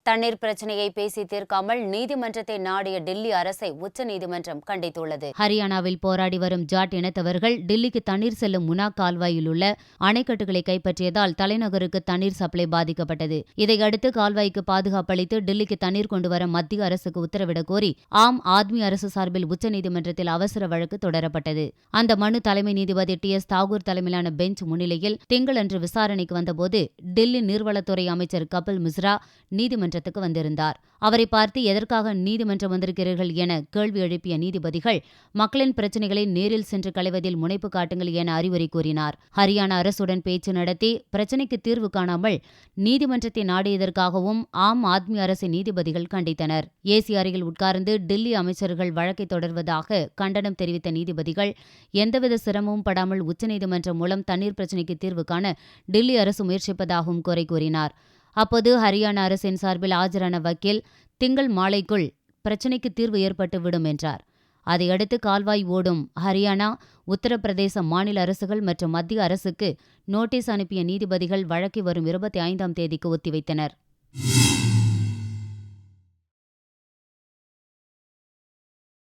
தண்ணீர் பிரச்சனையை பேசி தீர்க்காமல் நீதிமன்றத்தை நாடிய டில்லி அரசை உச்சநீதிமன்றம் கண்டித்துள்ளது. ஹரியானாவில் போராடி வரும் ஜாட் இனத்தவர்கள் டில்லிக்கு தண்ணீர் செல்லும் முனா கால்வாயில் உள்ள அணைக்கட்டுகளை கைப்பற்றியதால் தலைநகருக்கு தண்ணீர் சப்ளை பாதிக்கப்பட்டது. இதையடுத்து கால்வாய்க்கு பாதுகாப்பு அளித்து டில்லிக்கு தண்ணீர் கொண்டுவர மத்திய அரசுக்கு உத்தரவிடக் கோரி ஆம் ஆத்மி அரசு சார்பில் உச்சநீதிமன்றத்தில் அவசர வழக்கு தொடரப்பட்டது. அந்த மனு தலைமை நீதிபதி டி.எஸ். தாகூர் தலைமையிலான பெஞ்ச் முன்னிலையில் திங்களன்று விசாரணைக்கு வந்தபோது டில்லி நீர்வளத்துறை அமைச்சர் கபில் மிஸ்ரா நீதிமன்றத்துக்கு வந்திருந்தார். அவரை பார்த்து எதற்காக நீதிமன்றம் வந்திருக்கிறீர்கள் என கேள்வி எழுப்பிய நீதிபதிகள் மக்களின் பிரச்சினைகளை நேரில் சென்று களைவதில் முனைப்பு காட்டுங்கள் என அறிவுரை கூறினார். ஹரியானா அரசுடன் பேச்சு நடத்தி பிரச்சினைக்கு தீர்வு காணாமல் நீதிமன்றத்தை நாடியதற்காகவும் ஆம் ஆத்மி அரசை நீதிபதிகள் கண்டித்தனர். ஏசி அறையில் உட்கார்ந்து டில்லி அமைச்சர்கள் வழக்கை தொடர்வதாக கண்டனம் தெரிவித்த நீதிபதிகள் எந்தவித சிரமமும் படாமல் உச்சநீதிமன்றம் மூலம் தண்ணீர் பிரச்சினைக்கு தீர்வு காண டில்லி அரசு முயற்சிப்பதாகவும் குறை கூறினார். அப்போது ஹரியானா அரசின் சார்பில் ஆஜரான வக்கீல் திங்கள் மாலைக்குள் பிரச்சினைக்கு தீர்வு ஏற்பட்டுவிடும் என்றார். அதையடுத்து கால்வாய் ஓடும் ஹரியானா, உத்தரப்பிரதேச மாநில அரசுகள் மற்றும் மத்திய அரசுக்கு நோட்டீஸ் அனுப்பிய நீதிபதிகள் வழக்கை வரும் 25ஆம் தேதிக்கு ஒத்திவைத்தனர்.